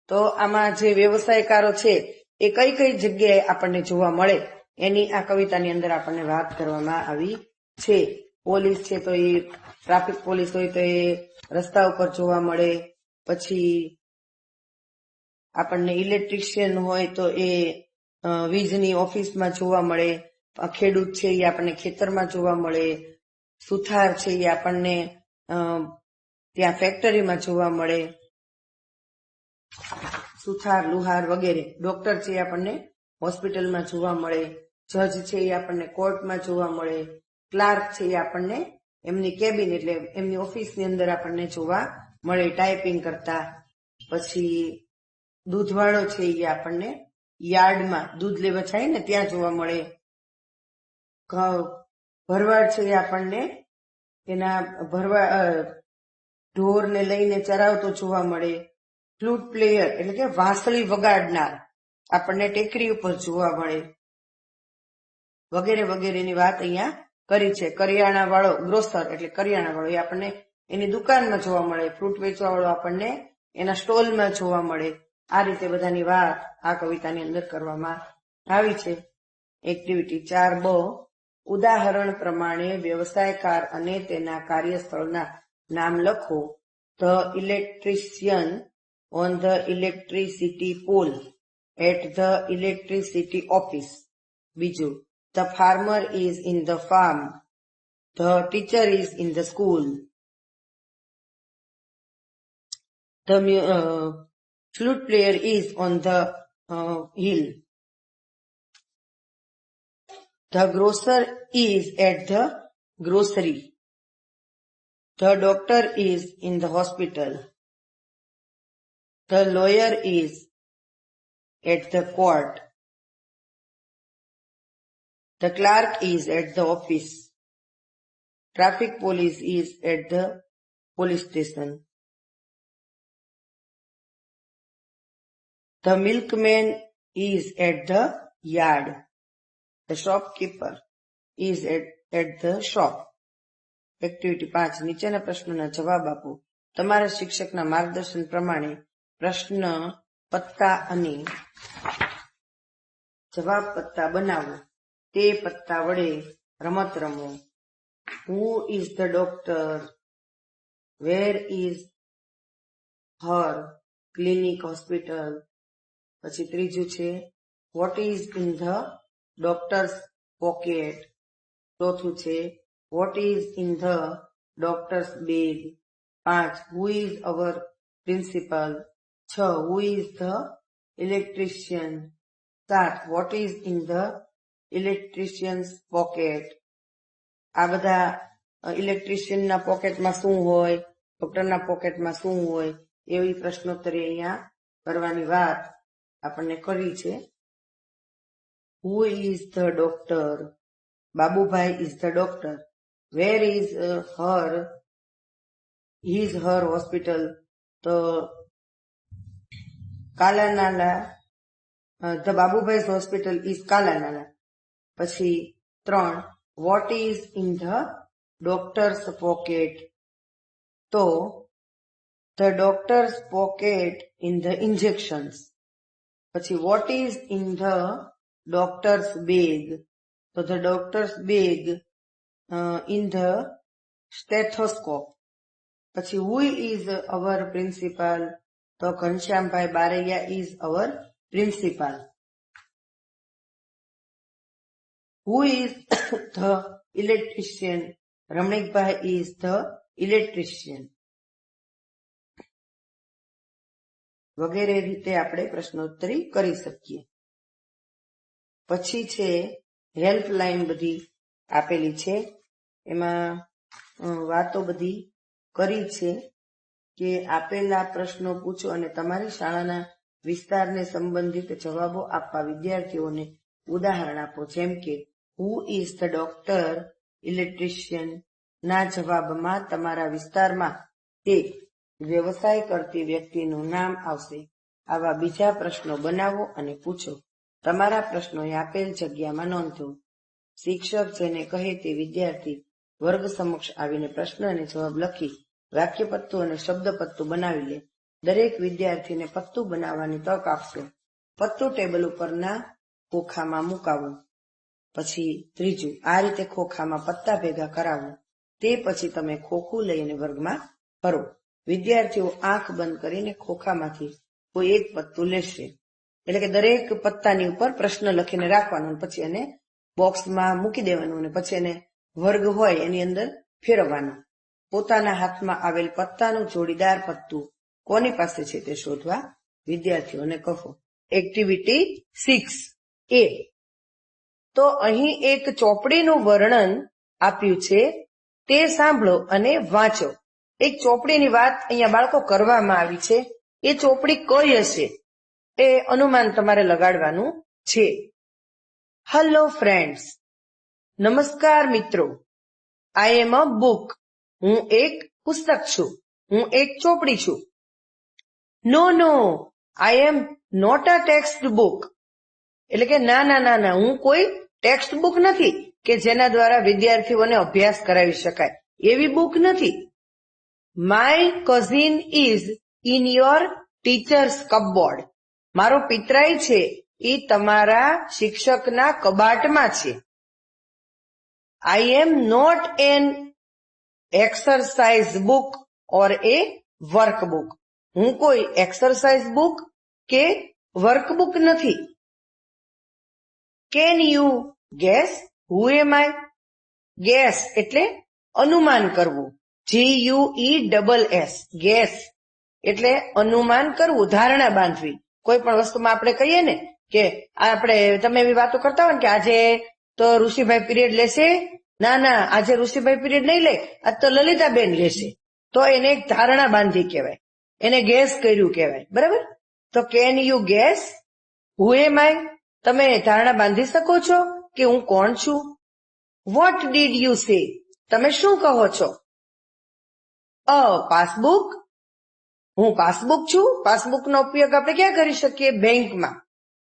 તો આમાં જે વ્યવસાયકારો છે એ કઈ કઈ જગ્યાએ આપણને જોવા મળે એની આ કવિતાની અંદર આપણને વાત કરવામાં આવી છે. પોલીસ છે તો એ ટ્રાફિક પોલીસ હોય તો એ રસ્તા ઉપર જોવા મળે. પછી આપણને ઇલેક્ટ્રિશિયન હોય તો એ વીજની ઓફિસમાં જોવા મળે. ખેડૂત છે એ આપણને ખેતરમાં જોવા મળે. સુથાર છે એ આપણને ત્યાં ફેક્ટરીમાં જોવા મળે. સુથાર, લુહાર વગેરે. ડોક્ટર છે એ આપણને હોસ્પિટલમાં જોવા મળે. જજ છે એ આપણને કોર્ટમાં જોવા મળે. ક્લાર્ક છે એ આપણને એમની કેબિન એટલે એમની ઓફિસની અંદર આપણને જોવા મળે ટાઈપિંગ કરતા. પછી દૂધવાળો છે એ આપણને યાર્ડમાં દૂધ લેવા જાય ને ત્યાં જોવા મળે. ભરવાડ છે એ આપણને એના ઢોરને લઈને ચરાવતો જોવા મળે. ફ્લૂટ પ્લેયર એટલે કે વાંસળી વગાડનાર આપણને ટેકરી ઉપર જોવા મળે. વગેરે વગેરેની વાત અહીંયા કરી છે. કરિયાણા વાળો, ગ્રોસર એટલે કરિયાણા વાળો, એ આપણને એની દુકાનમાં જોવા મળે. ફ્રૂટ વેચવા વાળો આપણને એના સ્ટોલમાં જોવા મળે. આ રીતે બધાની વાત આ કવિતાની અંદર કરવામાં આવી છે. Activity 4B. ઉદાહરણ પ્રમાણે વ્યવસાયકાર અને તેના કાર્યસ્થળના નામ લખો. The electrician on the electricity pole, at the electricity office. બીજું, the farmer is in the farm. The teacher is in the school. The flute player is on the hill. The grocer is at the grocery. The doctor is in the hospital. The lawyer is at the court. The clerk is at the office. Traffic police is at the police station. The milkman is at the yard. The shopkeeper is at the shop. Activity 5. નીચેના પ્રશ્નોના જવાબ આપો. તમારા શિક્ષકના માર્ગદર્શન પ્રમાણે પ્રશ્ન પત્તા અને જવાબ પત્તા બનાવો. તે પત્તા વડે રમત રમો. Who is the doctor? Where is her clinic, hospital? પછી ત્રીજું છે what is in the doctor's pocket. ચોથું છે what is in the doctor's bag. 5. Who is our principal? 6. Who is the electrician? 7. What is in the electrician's pocket? આ બધા ઇલેક્ટ્રિશિયનના પોકેટમાં શું હોય, ડોક્ટરના પોકેટમાં શું હોય, એવી પ્રશ્નોત્તરી અહીંયા કરવાની વાત આપણને કરી છે. Who is the doctor? Babubhai is the doctor. Where is her hospital? તો કાલાનાલા, the બાબુભાઈ's hospital is કાલાનાલા. પછી 3. What is in the doctor's pocket? તો the doctor's pocket in the injections. પછી what is in the doctor's bag? તો the doctor's bag in the stethoscope. પછી who is our principal? તો ઘનશ્યામભાઈ Baraiya is our principal. Who is the electrician? Ramnikbhai is the electrician. વગેરે રીતે આપણે પ્રશ્નોત્તરી કરી શકીએ. પછી છે હેલ્પલાઇન બધી આપેલી છે, એમાં વાતો બધી કરી છે કે આપેલા પ્રશ્નો પૂછો અને તમારી શાળાના વિસ્તારને સંબંધિત જવાબો આપવા વિદ્યાર્થીઓને ઉદાહરણ આપો. જેમ કે who is the doctor, electrician ના જવાબમાં તમારા વિસ્તારમાં તે વ્યવસાય કરતી વ્યક્તિનું નામ આવશે. આવા બીજા પ્રશ્નો બનાવો અને પૂછો. તમારા પ્રશ્નોએ આપેલ જગ્યામાં નોંધો. શિક્ષક જેને કહે તે વિદ્યાર્થી વર્ગ સમક્ષ આવીને પ્રશ્ન અને જવાબ લખી વાક્યપત્તું અને શબ્દપત્તું બનાવી લે. દરેક વિદ્યાર્થીને પત્તું બનાવવાની તક આપશો. પત્તું ટેબલ ઉપરના ખોખામાં મુકાવો. પછી 3, આ રીતે ખોખામાં પત્તા ભેગા કરાવો. તે પછી તમે ખોખું લઈને વર્ગમાં ફરો. વિદ્યાર્થીઓ આંખ બંધ કરીને ખોખામાંથી કોઈ એક પત્તું લેશે. એટલે કે દરેક પત્તાની ઉપર પ્રશ્ન લખીને રાખવાનો, પછી એને બોક્સમાં મૂકી દેવાનું અને પછી એને વર્ગ હોય એની અંદર ફેરવવાનો. પોતાના હાથમાં આવેલ પત્તાનું જોડીદાર પત્તું કોની પાસે છે તે શોધવા વિદ્યાર્થીઓને કહો. Activity 6A. તો અહીં એક ચોપડીનું વર્ણન આપ્યું છે, તે સાંભળો અને વાંચો. એક ચોપડીની વાત અહીંયા બાળકો કરવામાં આવી છે. એ ચોપડી કઈ હશે એ અનુમાન તમારે લગાડવાનું છે. હેલો ફ્રેન્ડ્સ, નમસ્કાર મિત્રો. I am a book. હું એક પુસ્તક છું. હું એક ચોપડી છું. No, I am not a text book. એટલે કે ના, હું કોઈ ટેક્સ્ટ બુક નથી કે જેના દ્વારા વિદ્યાર્થીઓને અભ્યાસ કરાવી શકાય એવી બુક નથી. My cousin is in your teacher's cupboard. મારો પિતરાઈ છે એ તમારા શિક્ષકના કબાટમાં છે. I am not an exercise book or a workbook. હું કોઈ એક્સરસાઇઝ બુક કે વર્કબુક નથી. Can you guess who am I? Guess એટલે અનુમાન કરવું. GUESS, ગેસ એટલે અનુમાન કરવું, ધારણા બાંધવી. કોઈ પણ વસ્તુમાં આપણે કહીએ ને કે આપણે તમે એવી વાતો કરતા હોય ને કે આજે તો ઋષિભાઈ પીરિયડ લેશે. ના, આજે ઋષિભાઈ પીરિયડ નહીં લે, આજ તો લલિતાબેન લેશે. તો એને એક ધારણા બાંધી કહેવાય, એને ગેસ કર્યું કહેવાય. બરાબર? તો can you guess who am આઈ? તમે ધારણા બાંધી શકો છો કે હું કોણ છું. What did you say? તમે શું કહો છો. અ પાસબુક. હું પાસબુક છું. પાસબુકનો ઉપયોગ આપણે ક્યાં કરી શકીએ? બેંકમાં.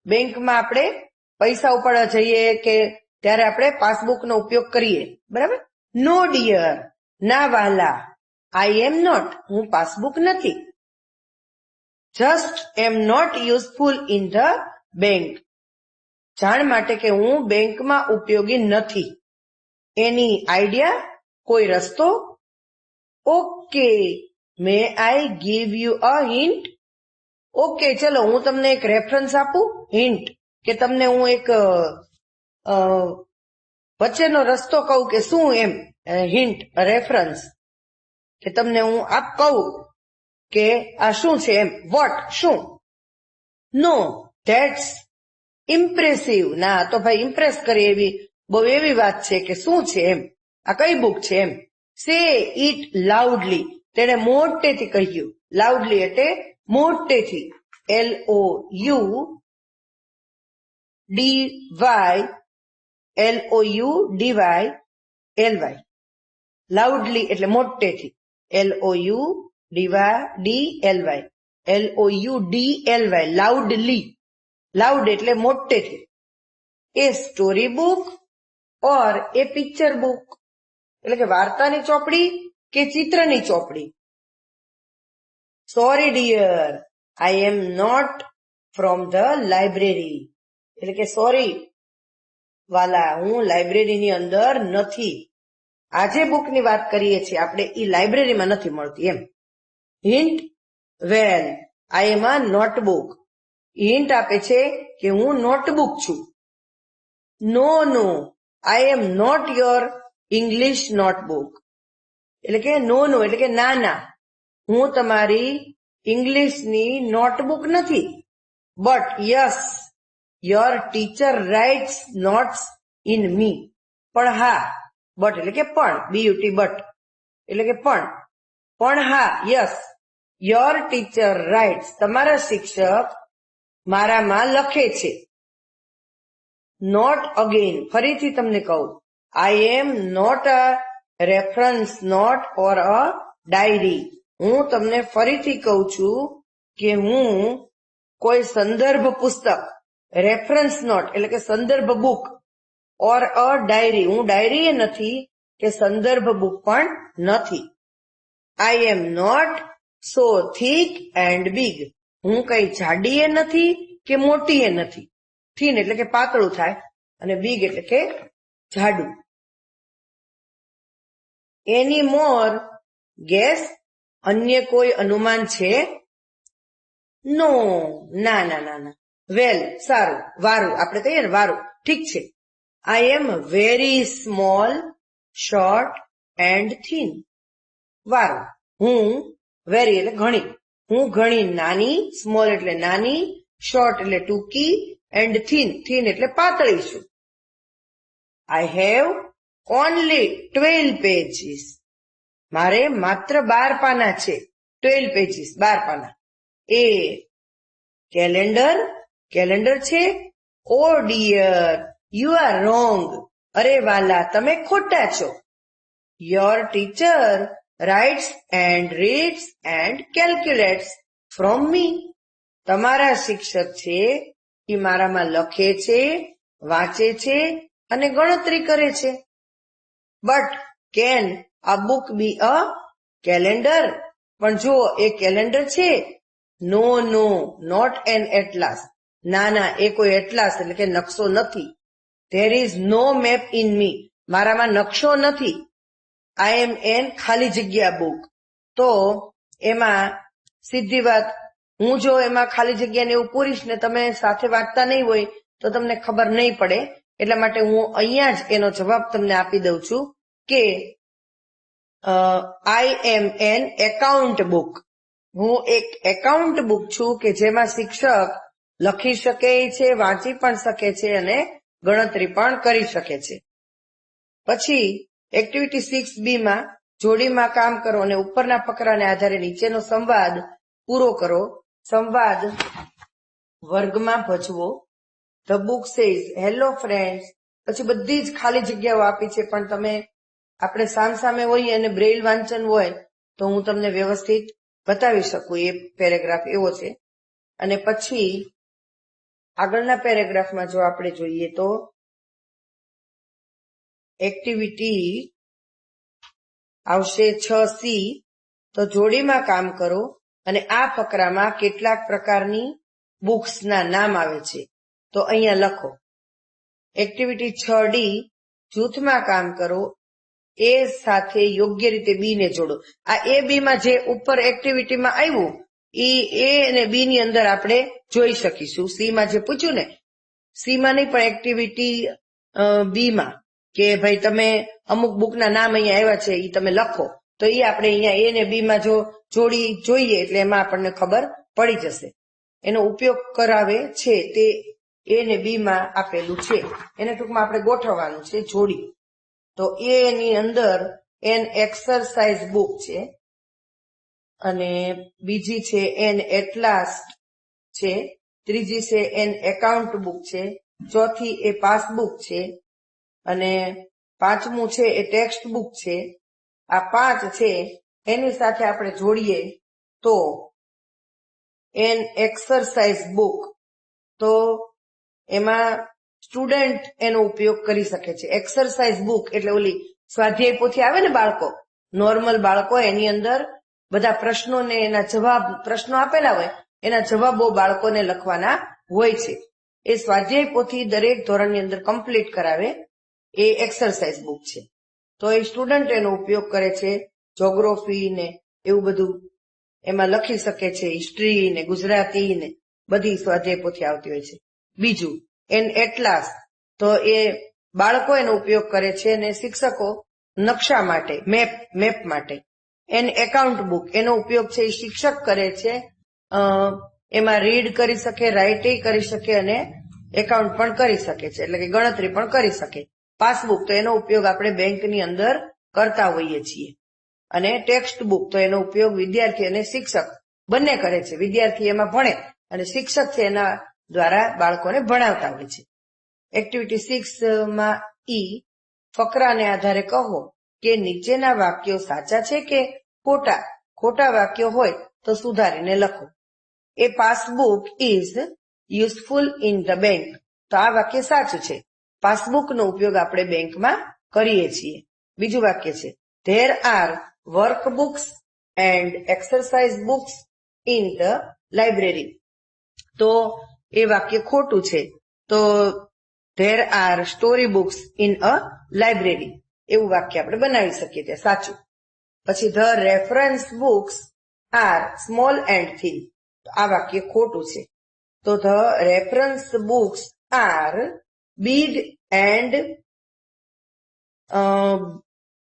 બેંકમાં આપણે પૈસા ઉપાડવા જઈએ કે ત્યારે આપણે પાસબુકનો ઉપયોગ કરીએ. બરાબર? નો ડિયર, ના વાલા. આઈ એમ નોટ, હું પાસબુક નથી. Just am not useful in the bank. જાણ માટે કે હું બેંકમાં ઉપયોગી નથી. એની આઈડિયા, કોઈ રસ્તો. Okay, May I give you a hint? Okay, ચલો હું તમને એક રેફરન્સ આપું, હિન્ટ, કે તમને હું એક વચ્ચેનો રસ્તો કહું કે શું એમ. Hint, reference. કે તમને હું આપ કહું કે આ શું છે એમ, વોટ શું, નો ધેટ્સ ઇમ્પ્રેસિવ, ના તો ભાઈ ઇમ્પ્રેસ કરે એવી બહુ એવી વાત છે કે શું છે એમ, આ કઈ બુક છે એમ. સે ઇટ લાઉડલી, તેણે મોટેથી કહ્યું, લાઉડલી એટલે મોટેથી, LOUDYLY, લાઉડલી એટલે મોટેથી, LOUDLY, લાઉડલી, લાઉડ એટલે મોટેથી. A story book or a picture book, એટલે કે વાર્તાની ચોપડી કે ચિત્રની ચોપડી. Sorry dear, I am not from the library, એટલે કે સોરી વાલા, હું લાઇબ્રેરીની અંદર નથી. આજે બુકની વાત કરીએ છીએ આપણે, ઈ લાઇબ્રેરીમાં નથી મળતી એમ. Hint, well I am a notebook, hint આપે છે કે હું નોટબુક છું. No I am not your English notebook, એટલે કે નો એટલે કે ના, હું તમારી ઇંગ્લિશની નોટબુક નથી. But yes your teacher writes notes in me, પણ હા, બટ એટલે કે પણ, BUT બટ એટલે કે પણ હા, યસ યોર ટીચર રાઇટ્સ, તમારા શિક્ષક મારામાં લખે છે. નોટ અગેન, ફરીથી તમને કહું, I am not a reference note or a diary, હું તમને ફરીથી કહું છું કે હું કોઈ સંદર્ભ પુસ્તક, રેફરન્સ નોટ એટલે કે સંદર્ભ બુક, ઓર અ ડાયરી, હું ડાયરી એ નથી કે સંદર્ભ બુક પણ નથી. I am not so thick and big, હું કઈ જાડી એ નથી કે મોટી એ નથી. થીન એટલે કે પાતળું થાય અને બિગ એટલે કે જાડું. એની મોર ગેસ, અન્ય કોઈ અનુમાન છે? નો, ના. વેલ, સારું, વારું, આપણે કહીએ ને વારું, ઠીક છે. I am very small, short and thin, વારું, હું વેરી એટલે ઘણી, હું ઘણી નાની, સ્મોલ એટલે નાની, શોર્ટ એટલે ટૂંકી, એન્ડ થીન એટલે પાતળી છું. આઈ હેવ ઓનલી 12 પેજીસ, મારે માત્ર 12 પાના છે. 12 પેજીસ 12 પાના. એ કેલેન્ડર છે. Oh dear you are wrong, અરે વાલા તમે ખોટા છો. Your teacher writes and reads and calculates from me, તમારા શિક્ષક છે એ મારામાં લખે છે, વાંચે છે અને ગણતરી કરે છે. But can a book be a calendar, પણ જો એ કેલેન્ડર છે. નો નોટ એન એટલાસ, ના એ કોઈ એટલાસ એટલે કે નકશો નથી. There is no map in me, મારામાં નકશો નથી. આઈ એમ એન ખાલી જગ્યા બુક, તો એમાં સીધી વાત, હું જો એમાં ખાલી જગ્યાને એવું પૂરીશ ને તમે સાથે વાંચતા નહીં હોય તો તમને ખબર નહીં પડે. એટલા માટે હું અહીંયા જ એનો જવાબ તમને આપી દઉં છું કે આઈ એમ એન એકાઉન્ટ બુક, હું એક એકાઉન્ટ બુક છું કે જેમાં શિક્ષક લખી શકે છે, વાંચી પણ શકે છે અને ગણતરી પણ કરી શકે છે. પછી એક્ટિવિટી 6B માં જોડીમાં કામ કરો અને ઉપરના ફકરાને આધારે નીચેનો સંવાદ પૂરો કરો. સંવાદ વર્ગમાં ભજવો. The book says hello friends, પછી બધી જ ખાલી જગ્યાઓ આપી છે, પણ તમે આપણે સામસામે હોઈએ અને બ્રેઇલ વાંચન હોય તો હું તમને વ્યવસ્થિત બતાવી શકું. એ પેરેગ્રાફ એવો છે. અને પછી આગળના પેરેગ્રાફમાં જો આપણે જોઈએ તો એક્ટિવિટી આવશે 6C, તો જોડીમાં કામ કરો અને આ ફકરામાં કેટલાક પ્રકારની બુક્સના નામ આવે છે તો અહીંયા લખો. એક્ટિવિટી 6D, જૂથમાં કામ કરો, એ સાથે યોગ્ય રીતે બી ને જોડો. આ એ બી માં જે ઉપર એક્ટિવિટીમાં આવ્યું એ અને બી ની અંદર આપણે જોઈ શકીશું. સી માં જે પૂછ્યું ને, સી માં નહીં પણ એક્ટિવિટી બી માં કે ભાઈ તમે અમુક બુકના નામ અહીંયા આવ્યા છે એ તમે લખો, તો એ આપણે અહીંયા એ ને બી માં જો જોડી જોઈએ એટલે એમાં આપણને ખબર પડી જશે. એનો ઉપયોગ કરાવે છે તે એ ને બી માં આપેલું છે, એને ટૂંકમાં આપણે ગોઠવવાનું છે જોડી. તો એ ની અંદર એન એક્સરસાઇઝ બુક છે, અને બીજી છે એન એટલાસ છે, ત્રીજી છે એન એકાઉન્ટ બુક છે, ચોથી એ પાસબુક છે, અને પાંચમું છે એ ટેક્સ્ટ બુક છે. આ 5 છે એની સાથે આપણે જોડીએ તો એન એક્સરસાઇઝ બુક, તો એમાં સ્ટુડન્ટ એનો ઉપયોગ કરી શકે છે. એક્સરસાઇઝ બુક એટલે ઓલી સ્વાધ્યાય પોથી આવે ને બાળકો, નોર્મલ બાળકો, એની અંદર બધા પ્રશ્નોને એના જવાબ, પ્રશ્નો આપેલા હોય એના જવાબો બાળકોને લખવાના હોય છે. એ સ્વાધ્યાય પોથી દરેક ધોરણની અંદર કમ્પ્લીટ કરાવે એ એક્સરસાઇઝ બુક છે. તો એ સ્ટુડન્ટ એનો ઉપયોગ કરે છે. જોગ્રાફી ને એવું બધું એમાં લખી શકે છે, હિસ્ટ્રી ને ગુજરાતી ને બધી સ્વાધ્યાય પોથી આવતી હોય છે. બીજું એન એટલાસ, તો એ બાળકો એનો ઉપયોગ કરે છે અને શિક્ષકો નકશા માટે, મેપ માટે. એન એકાઉન્ટ બુક, એનો ઉપયોગ છે એ શિક્ષક કરે છે, એમાં રીડ કરી શકે, રાઇટ કરી શકે અને એકાઉન્ટ પણ કરી શકે છે, એટલે કે ગણતરી પણ કરી શકે. પાસબુક, તો એનો ઉપયોગ આપણે બેંકની અંદર કરતા હોઈએ છીએ. અને ટેક્સ્ટ બુક, તો એનો ઉપયોગ વિદ્યાર્થી અને શિક્ષક બંને કરે છે. વિદ્યાર્થી એમાં ભણે અને શિક્ષક છે એના દ્વારા બાળકોને ભણાવતા હોય છે. એક્ટિવિટી 6 માં ઈ, ફકરાને આધારે કહો કે નીચેના વાક્યો સાચા છે કે ખોટા. ખોટા વાક્યો હોય તો સુધારીને લખો. A passbook is useful in the bank, તો આ વાક્ય સાચું છે. પાસબુકનો ઉપયોગ આપણે બેંકમાં કરીએ છીએ. બીજું વાક્ય છે there are work books and exercise books in the library, તો એ વાક્ય ખોટું છે. તો there are story books in a library, એવું વાક્ય આપણે બનાવી શકીએ, તે સાચું. પછી the reference books are small and thin, તો આ વાક્ય ખોટું છે. તો the reference books are big and,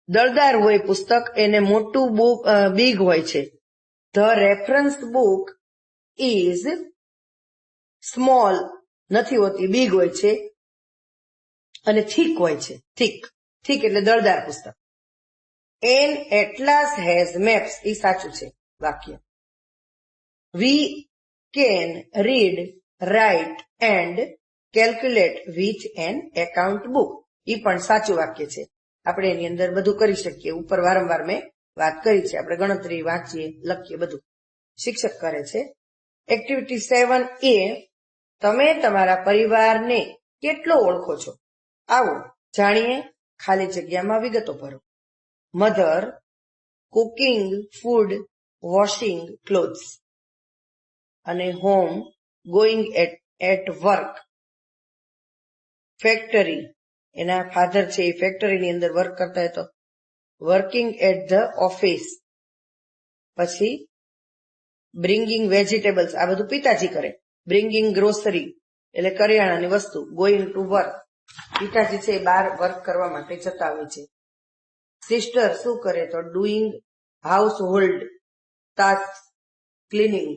દળદાર હોય પુસ્તક, એને મોટું બુક બિગ હોય છે. The reference book is small નથી હોતી, બિગ હોય છે, અને થીક હોય છે. થીક એટલે દળદાર પુસ્તક. એન એટલાસ હેઝ મેપ્સ, એ સાચું છે વાક્ય. We can read, write and calculate with an account book, એ પણ સાચું વાક્ય છે. આપણે એની અંદર બધું કરી શકીએ. ઉપર વારંવાર મેં વાત કરી છે, આપણે ગણતરી, વાંચીએ, લખીએ, બધું શિક્ષક કરે છે. એક્ટિવિટી 7A, તમે તમારા પરિવારને કેટલો ઓળખો છો? આવો જાણીએ, ખાલી જગ્યામાં વિગતો ભરો. Mother, cooking food, washing clothes. અને home, going at work. Factory, એના ફાધર છે એ ફેક્ટરીની અંદર વર્ક કરતા હોય તો વર્કિંગ એટ ધ ઓફિસ. પછી બ્રિંગિંગ વેજીટેબલ્સ, આ બધું પિતાજી કરે. બ્રિંગિંગ ગ્રોસરી એટલે કરિયાણાની વસ્તુ. ગોઈંગ ટુ વર્ક, પિતાજી છે એ બહાર વર્ક કરવા માટે જતા હોય છે. સિસ્ટર શું કરે તો doing house hold task, cleaning.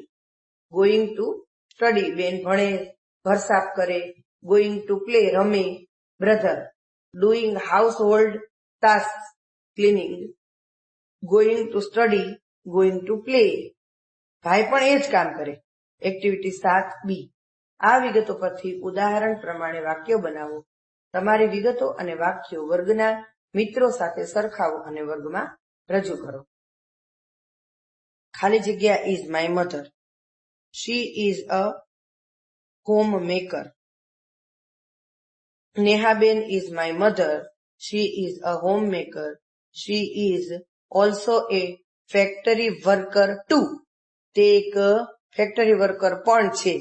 Going to study, બેન ભણે, ઘર સાફ કરે. ગોઈંગ ટુ પ્લે, રમે. Brother doing house hold task, cleaning. Going to study, going to play. ભાઈ પણ એ જ કામ કરે. એક્ટિવિટી 7B, આ વિગતો પરથી ઉદાહરણ પ્રમાણે વાક્યો બનાવો. તમારી વિગતો અને વાક્યો વર્ગના મિત્રો સાથે સરખાવો અને વર્ગમાં રજૂ કરો. ખાલી જગ્યા is my mother. She is a home maker. Nehaben is my mother. She is a home maker. She is also a factory worker too. તે એક ફેક્ટરી વર્કર પણ છે.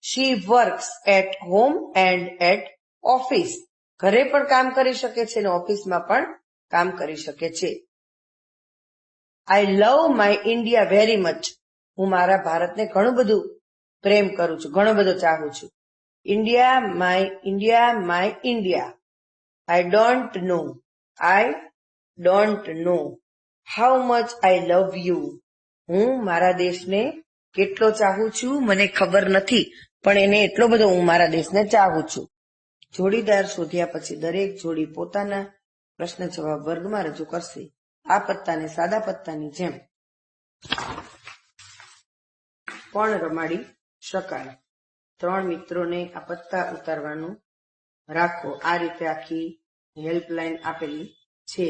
She works at home and at office. ઘરે પણ કામ કરી શકે છે અને ઓફિસમાં પણ કામ કરી શકે છે. I love my India very much. હું મારા ભારતને ઘણું બધું પ્રેમ કરું છું, ઘણો બધો ચાહું છું. India my India. I don't know. I don't know. How much I love you. હું મારા દેશને કેટલો ચાહું છું મને ખબર નથી, પણ એને એટલો બધો હું મારા દેશને ચાહું છું. જોડીદાર શોધ્યા પછી દરેક જોડી પોતાના પ્રશ્ન જવાબ વર્ગમાં રજૂ કરશે. આ પત્તાને સાદા પત્તાની જેમ પણ રમાડી શકાય. 3 મિત્રોને આ પત્તા ઉતારવાનું રાખો. આ રીતે આખી હેલ્પલાઇન આપેલી છે.